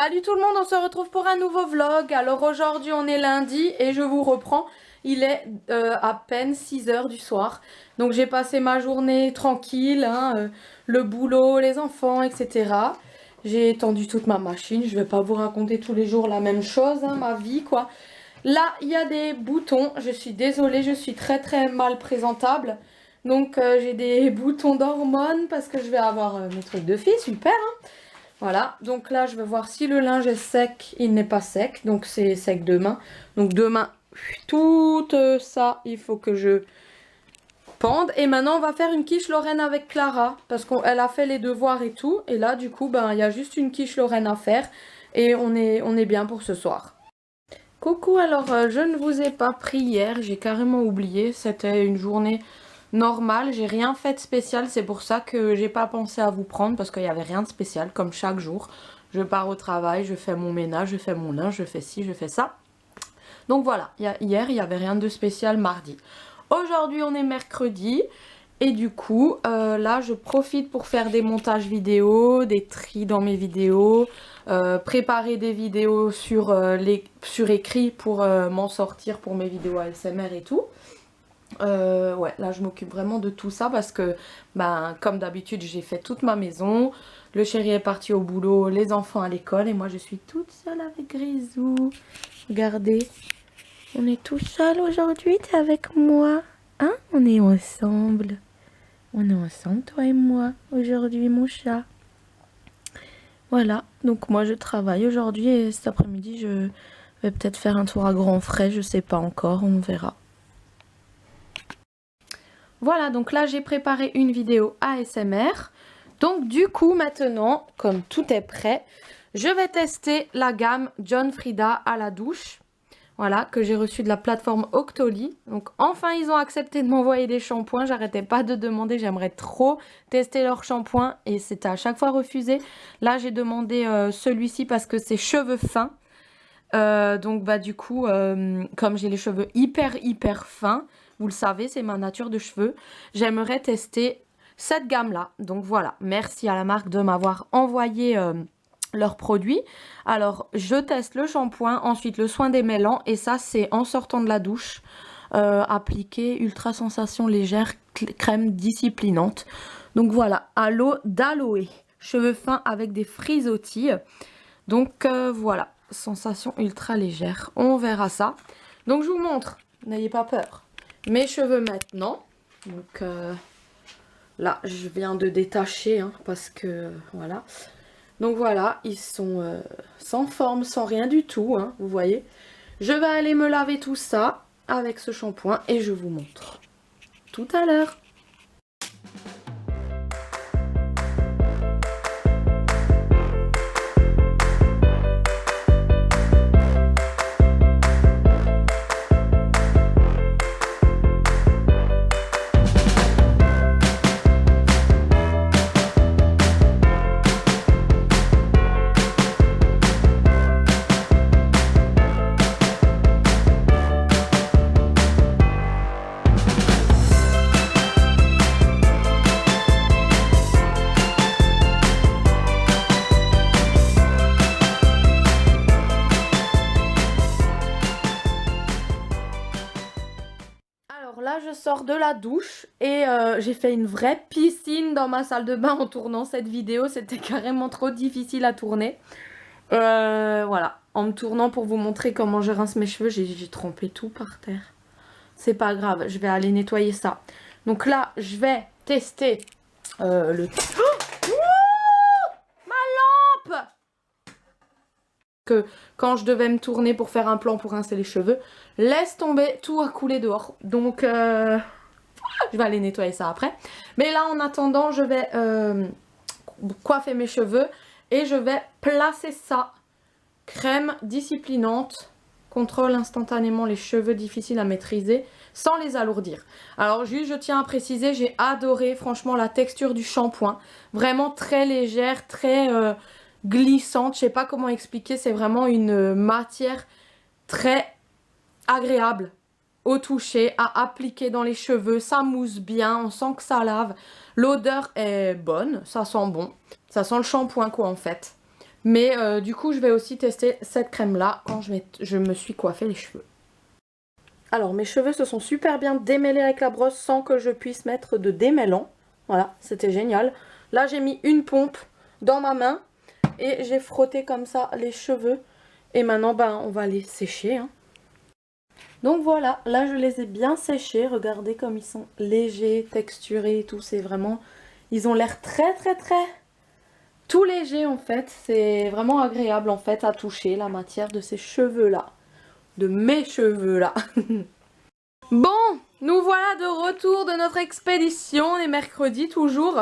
Salut tout le monde, on se retrouve pour un nouveau vlog. Alors aujourd'hui on est lundi et je vous reprends. Il est à peine 6 h du soir. Donc j'ai passé ma journée tranquille, le boulot, les enfants, etc. J'ai étendu toute ma machine. Je vais pas vous raconter tous les jours la même chose, ma vie quoi. Là il y a des boutons, je suis désolée, je suis très mal présentable. Donc j'ai des boutons d'hormones parce que je vais avoir mes trucs de fille, super hein. Voilà, donc là je vais voir si le linge est sec. Il n'est pas sec, donc c'est sec demain. Donc demain, tout ça, il faut que je pende. Et maintenant on va faire une quiche Lorraine avec Clara, parce qu'elle a fait les devoirs et tout. Et là du coup, ben il y a juste une quiche Lorraine à faire. Et on est bien pour ce soir. Coucou, alors je ne vous ai pas pris hier, j'ai carrément oublié. C'était une journée normale, j'ai rien fait de spécial, c'est pour ça que j'ai pas pensé à vous prendre parce qu'il n'y avait rien de spécial comme chaque jour. Je pars au travail, je fais mon ménage, je fais mon linge, je fais ci, je fais ça. Donc voilà, hier il n'y avait rien de spécial mardi. Aujourd'hui on est mercredi et du coup là je profite pour faire des montages vidéo, des tris dans mes vidéos, préparer des vidéos sur écrit pour m'en sortir pour mes vidéos ASMR et tout. Ouais, là je m'occupe vraiment de tout ça parce que ben, comme d'habitude j'ai fait toute ma maison, le chéri est parti au boulot, les enfants à l'école et moi je suis toute seule avec Grisou. Regardez, on est tout seul aujourd'hui, t'es avec moi, hein? On est ensemble, toi et moi aujourd'hui mon chat. Voilà, donc moi je travaille aujourd'hui et cet après-midi je vais peut-être faire un tour à Grand Frais, je sais pas encore, on verra. Voilà, donc là j'ai préparé une vidéo ASMR. Donc du coup maintenant, comme tout est prêt, je vais tester la gamme John Frieda à la douche. Voilà, que j'ai reçu de la plateforme Octoly. Donc enfin ils ont accepté de m'envoyer des shampoings. J'arrêtais pas de demander, j'aimerais trop tester leurs shampoings et c'était à chaque fois refusé. Là j'ai demandé celui-ci parce que c'est cheveux fins. Donc bah du coup, comme j'ai les cheveux hyper fins, vous le savez, c'est ma nature de cheveux, j'aimerais tester cette gamme là. Donc voilà, merci à la marque de m'avoir envoyé leurs produits. Alors je teste le shampoing, ensuite le soin démêlant et ça c'est en sortant de la douche. Appliqué ultra sensation légère, crème disciplinante. Donc voilà, à l'eau d'aloe, cheveux fins avec des frisottis. Donc voilà, sensation ultra légère, on verra ça. Donc je vous montre, n'ayez pas peur, mes cheveux maintenant. Donc là je viens de détacher parce que voilà. Donc voilà, ils sont sans forme, sans rien du tout, vous voyez. Je vais aller me laver tout ça avec ce shampoing et je vous montre tout à l'heure. Là je sors de la douche et j'ai fait une vraie piscine dans ma salle de bain en tournant cette vidéo, c'était carrément trop difficile à tourner. Voilà, en me tournant pour vous montrer comment je rince mes cheveux, j'ai trempé tout par terre. C'est pas grave, je vais aller nettoyer ça. Donc là je vais tester le... Oh, ma lampe! Que quand je devais me tourner pour faire un plan pour rincer les cheveux, laisse tomber, tout a coulé dehors. Donc je vais aller nettoyer ça après. Mais là en attendant je vais coiffer mes cheveux et je vais placer ça. Crème disciplinante, contrôle instantanément les cheveux difficiles à maîtriser sans les alourdir. Alors juste je tiens à préciser, j'ai adoré franchement la texture du shampoing. Vraiment très légère, très... glissante, je sais pas comment expliquer, c'est vraiment une matière très agréable au toucher, à appliquer dans les cheveux, ça mousse bien, on sent que ça lave, l'odeur est bonne, ça sent bon, ça sent le shampoing quoi en fait. Mais du coup, je vais aussi tester cette crème-là quand je me suis coiffé les cheveux. Alors, mes cheveux se sont super bien démêlés avec la brosse sans que je puisse mettre de démêlant. Voilà, c'était génial. Là, j'ai mis une pompe dans ma main et j'ai frotté comme ça les cheveux. Et maintenant, ben, on va les sécher, hein. Donc voilà, là je les ai bien séchés, regardez comme ils sont légers, texturés et tout, c'est vraiment... Ils ont l'air très tout légers en fait, c'est vraiment agréable en fait à toucher la matière de ces cheveux là, de mes cheveux là. Bon, nous voilà de retour de notre expédition, on est mercredi toujours.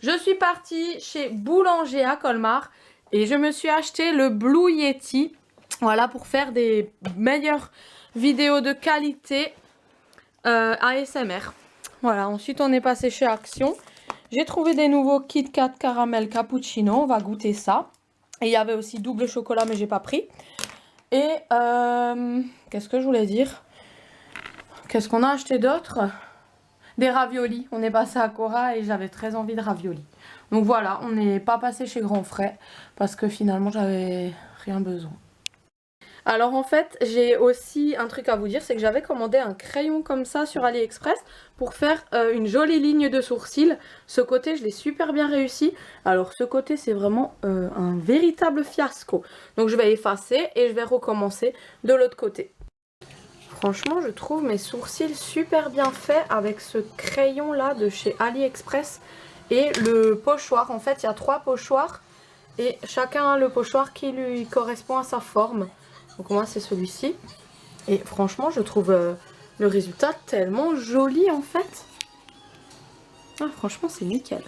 Je suis partie chez Boulanger à Colmar et je me suis acheté le Blue Yeti, voilà, pour faire des meilleures vidéo de qualité ASMR. Voilà, ensuite on est passé chez Action. J'ai trouvé des nouveaux Kit Kat caramel cappuccino, on va goûter ça. Et il y avait aussi double chocolat mais j'ai pas pris. Et qu'est-ce que je voulais dire? Qu'est-ce qu'on a acheté d'autre? Des raviolis. On est passé à Cora et j'avais très envie de raviolis. Donc voilà, on n'est pas passé chez Grand Frais parce que finalement j'avais rien besoin. Alors en fait, j'ai aussi un truc à vous dire, c'est que j'avais commandé un crayon comme ça sur AliExpress pour faire une jolie ligne de sourcils. Ce côté, je l'ai super bien réussi. Alors ce côté, c'est vraiment un véritable fiasco. Donc je vais effacer et je vais recommencer de l'autre côté. Franchement, je trouve mes sourcils super bien faits avec ce crayon là de chez AliExpress et le pochoir. En fait, il y a 3 pochoirs et chacun a le pochoir qui lui correspond à sa forme. Donc moi c'est celui-ci. Et franchement je trouve le résultat tellement joli en fait. Ah, franchement c'est nickel.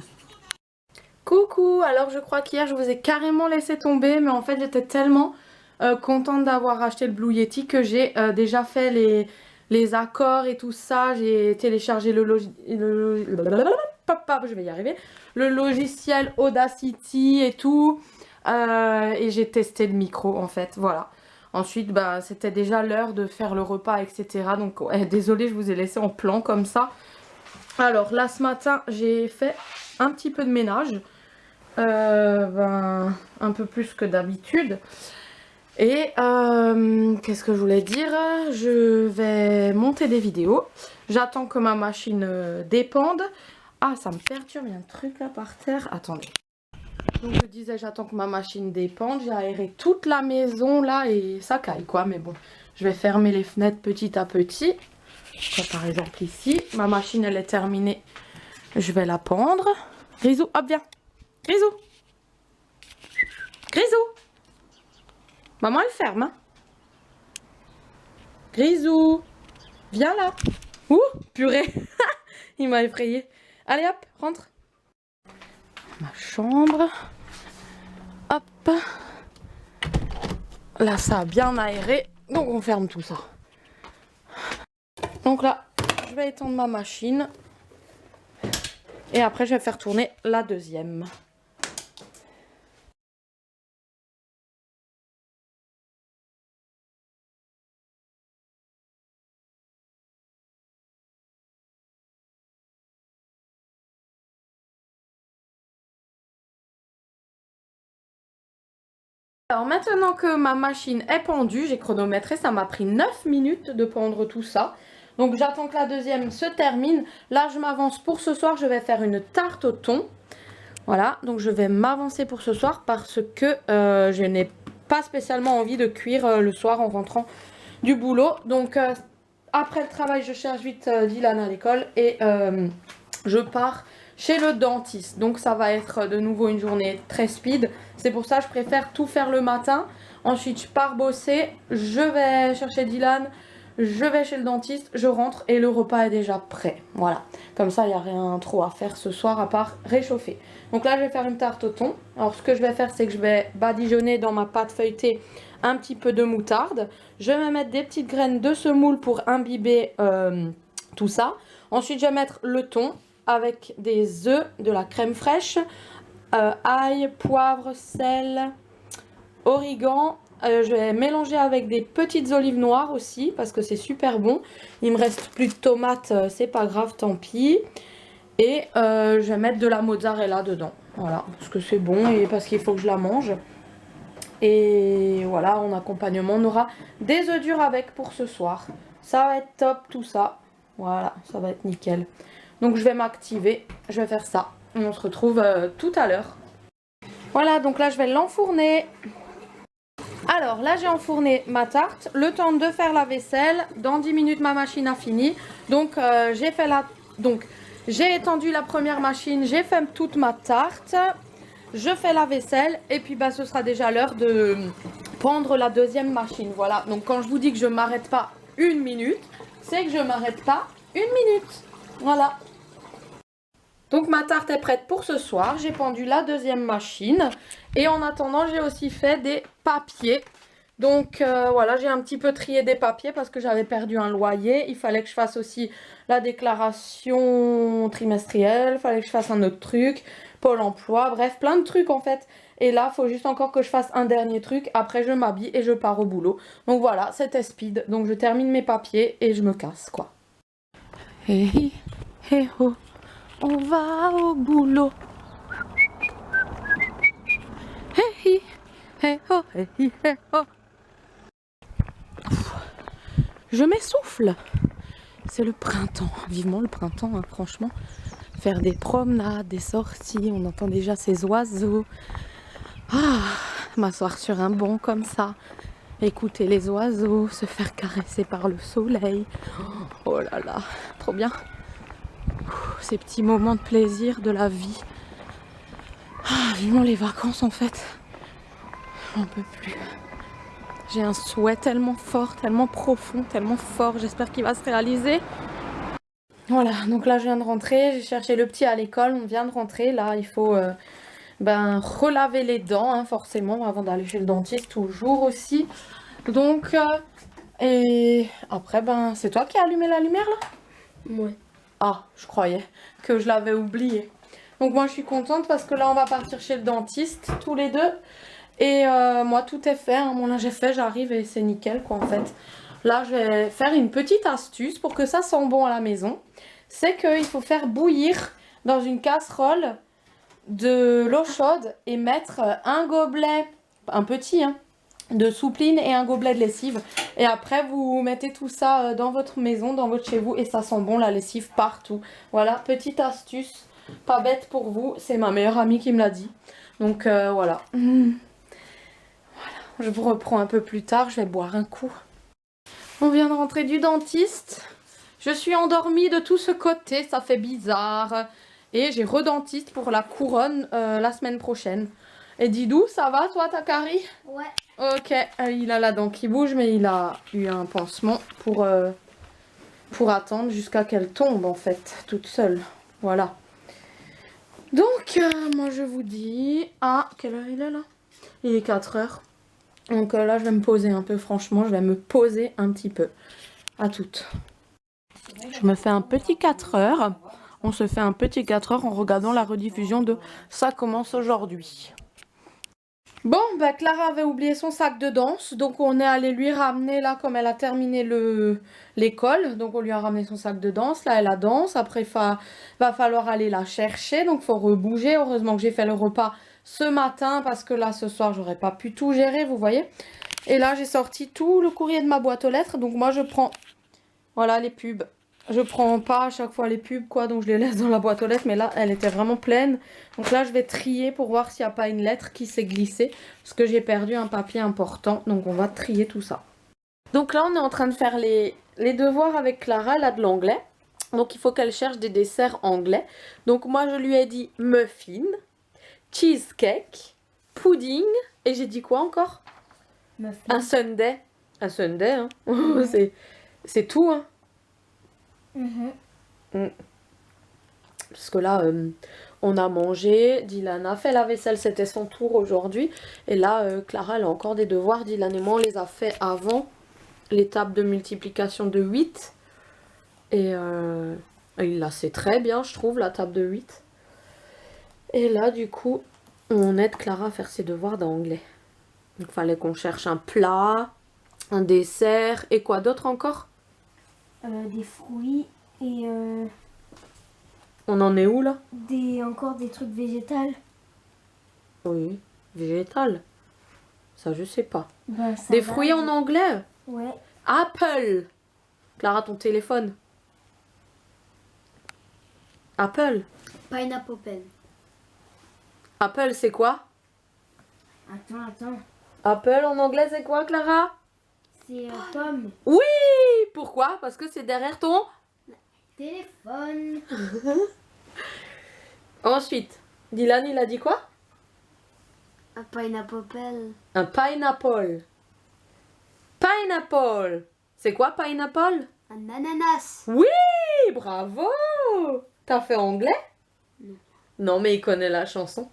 Coucou, alors je crois qu'hier je vous ai carrément laissé tomber. Mais en fait j'étais tellement contente d'avoir acheté le Blue Yeti que j'ai déjà fait les accords et tout ça. J'ai téléchargé je vais y arriver. Le logiciel Audacity et tout. Et j'ai testé le micro en fait, voilà. Ensuite, bah, c'était déjà l'heure de faire le repas, etc. Donc, ouais, désolée, je vous ai laissé en plan comme ça. Alors, là, ce matin, j'ai fait un petit peu de ménage. Un peu plus que d'habitude. Et, qu'est-ce que je voulais dire? Je vais monter des vidéos. J'attends que ma machine dépende. Ah, ça me perturbe, il y a un truc là par terre. Attendez. Donc je disais, j'attends que ma machine dépende. J'ai aéré toute la maison là et ça caille quoi. Mais bon, je vais fermer les fenêtres petit à petit. Comme par exemple ici. Ma machine elle est terminée. Je vais la pendre. Grisou, hop viens. Grisou. Grisou. Maman elle ferme. Hein. Grisou. Viens là. Ouh, purée. Il m'a effrayé. Allez hop, rentre. Ma chambre. Hop. Là, ça a bien aéré. Donc, on ferme tout ça. Donc là, je vais étendre ma machine. Et après, je vais faire tourner la deuxième. Alors maintenant que ma machine est pendue, j'ai chronométré, ça m'a pris 9 minutes de pendre tout ça. Donc j'attends que la deuxième se termine. Là je m'avance pour ce soir, je vais faire une tarte au thon. Voilà, donc je vais m'avancer pour ce soir parce que je n'ai pas spécialement envie de cuire le soir en rentrant du boulot. Donc après le travail, je cherche vite Dylan à l'école et je pars chez le dentiste. Donc ça va être de nouveau une journée très speed. C'est pour ça que je préfère tout faire le matin. Ensuite, je pars bosser, je vais chercher Dylan, je vais chez le dentiste, je rentre et le repas est déjà prêt. Voilà, comme ça il n'y a rien trop à faire ce soir à part réchauffer. Donc là je vais faire une tarte au thon. Alors ce que je vais faire c'est que je vais badigeonner dans ma pâte feuilletée un petit peu de moutarde. Je vais mettre des petites graines de semoule pour imbiber tout ça. Ensuite je vais mettre le thon avec des œufs, de la crème fraîche, ail, poivre, sel, origan. Je vais mélanger avec des petites olives noires aussi parce que c'est super bon. Il me reste plus de tomates, c'est pas grave, tant pis. Et je vais mettre de la mozzarella dedans. Voilà, parce que c'est bon et parce qu'il faut que je la mange. Et voilà, en accompagnement, on aura des œufs durs avec pour ce soir. Ça va être top tout ça. Voilà, ça va être nickel. Donc je vais m'activer, je vais faire ça. On se retrouve tout à l'heure. Voilà, donc là je vais l'enfourner. Alors là j'ai enfourné ma tarte, le temps de faire la vaisselle. Dans 10 minutes ma machine a fini. Donc j'ai étendu la première machine, j'ai fait toute ma tarte. Je fais la vaisselle et puis bah, ce sera déjà l'heure de prendre la deuxième machine. Voilà, donc quand je vous dis que je m'arrête pas une minute, c'est que je m'arrête pas une minute. Voilà. Donc ma tarte est prête pour ce soir. J'ai pendu la deuxième machine. Et en attendant, j'ai aussi fait des papiers. Donc voilà, j'ai un petit peu trié des papiers parce que j'avais perdu un loyer. Il fallait que je fasse aussi la déclaration trimestrielle. Il fallait que je fasse un autre truc. Pôle emploi, bref, plein de trucs en fait. Et là, il faut juste encore que je fasse un dernier truc. Après, je m'habille et je pars au boulot. Donc voilà, c'était speed. Donc je termine mes papiers et je me casse quoi. Hey, hey, oh. On va au boulot. Hey, hey, oh, hey, hey, oh. Je m'essouffle. C'est le printemps. Vivement le printemps, hein, franchement. Faire des promenades, des sorties. On entend déjà ces oiseaux. Ah, m'asseoir sur un banc comme ça. Écouter les oiseaux. Se faire caresser par le soleil. Oh là là, trop bien. Ces petits moments de plaisir de la vie. Ah, vivement les vacances en fait. J'en peux plus. J'ai un souhait tellement fort, tellement profond, tellement fort. J'espère qu'il va se réaliser. Voilà, donc là je viens de rentrer. J'ai cherché le petit à l'école. On vient de rentrer. Là, il faut relaver les dents, hein, forcément, avant d'aller chez le dentiste. Toujours aussi. Donc, et après, c'est toi qui as allumé la lumière là? Ouais. Ah, je croyais que je l'avais oublié. Donc moi je suis contente parce que là on va partir chez le dentiste tous les deux. Et moi tout est fait, hein. Mon linge est fait, j'arrive et c'est nickel quoi en fait. Là je vais faire une petite astuce pour que ça sente bon à la maison. C'est qu'il faut faire bouillir dans une casserole de l'eau chaude et mettre un gobelet, un petit hein, de soupline et un gobelet de lessive. Et après vous mettez tout ça dans votre maison, dans votre chez vous et ça sent bon la lessive partout. Voilà, petite astuce, pas bête pour vous, c'est ma meilleure amie qui me l'a dit. Donc voilà. Je vous reprends un peu plus tard, je vais boire un coup. On vient de rentrer du dentiste. Je suis endormie de tout ce côté, ça fait bizarre. Et j'ai redentiste pour la couronne la semaine prochaine. Et Didou, ça va toi ta carie? Ouais. Ok, il a la dent qui bouge, mais il a eu un pansement pour attendre jusqu'à qu'elle tombe en fait, toute seule. Voilà. Donc, moi je vous dis... Ah, quelle heure il est là? Il est 4 heures. Donc là, je vais me poser un peu, franchement, je vais me poser un petit peu. À toutes. Je me fais un petit 4 heures. On se fait un petit 4 heures en regardant la rediffusion de Ça commence aujourd'hui. Bon, Clara avait oublié son sac de danse, donc on est allé lui ramener là, comme elle a terminé l'école, donc on lui a ramené son sac de danse, là elle a danse, après va falloir aller la chercher, donc faut rebouger, heureusement que j'ai fait le repas ce matin, parce que là ce soir j'aurais pas pu tout gérer, vous voyez. Et là j'ai sorti tout le courrier de ma boîte aux lettres, donc moi je prends, voilà les pubs. Je prends pas à chaque fois les pubs quoi, donc je les laisse dans la boîte aux lettres, mais là elle était vraiment pleine. Donc là je vais trier pour voir s'il n'y a pas une lettre qui s'est glissée, parce que j'ai perdu un papier important, donc on va trier tout ça. Donc là on est en train de faire les devoirs avec Clara, elle a de l'anglais. Donc il faut qu'elle cherche des desserts anglais. Donc moi je lui ai dit muffin, cheesecake, pudding, et j'ai dit quoi encore? Muffin. Un sundae. Un sundae, hein. C'est tout, hein. Parce que là, on a mangé, Dylan a fait la vaisselle, c'était son tour aujourd'hui. Et là, Clara, elle a encore des devoirs. Dylan et moi, on les a fait avant l'étape de multiplication de 8. Et il la sait très bien, je trouve, la table de 8. Et là, du coup, on aide Clara à faire ses devoirs d'anglais. Donc, il fallait qu'on cherche un plat, un dessert, et quoi d'autre encore? Des fruits et On en est où, là? encore des trucs végétales. Oui, végétal. Ça, je sais pas. Ben, ça Des va, fruits en anglais. Ouais. Apple. Clara, ton téléphone. Apple. Pineapple pen. Apple, c'est quoi? Attends. Apple en anglais, c'est quoi, Clara? C'est pomme. Oui! Pourquoi? Parce que c'est derrière ton... Téléphone. Ensuite, Dylan, il a dit quoi? Un pineapple pen. Un pineapple. Pineapple. C'est quoi, pineapple? Un ananas. Oui! Bravo! T'as fait anglais? Non. Non, mais il connaît la chanson.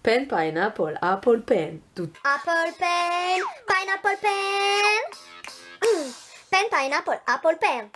Pen, pineapple, apple, pen. Tout. Apple pen, pineapple pen. Pen, pineapple, apple pen.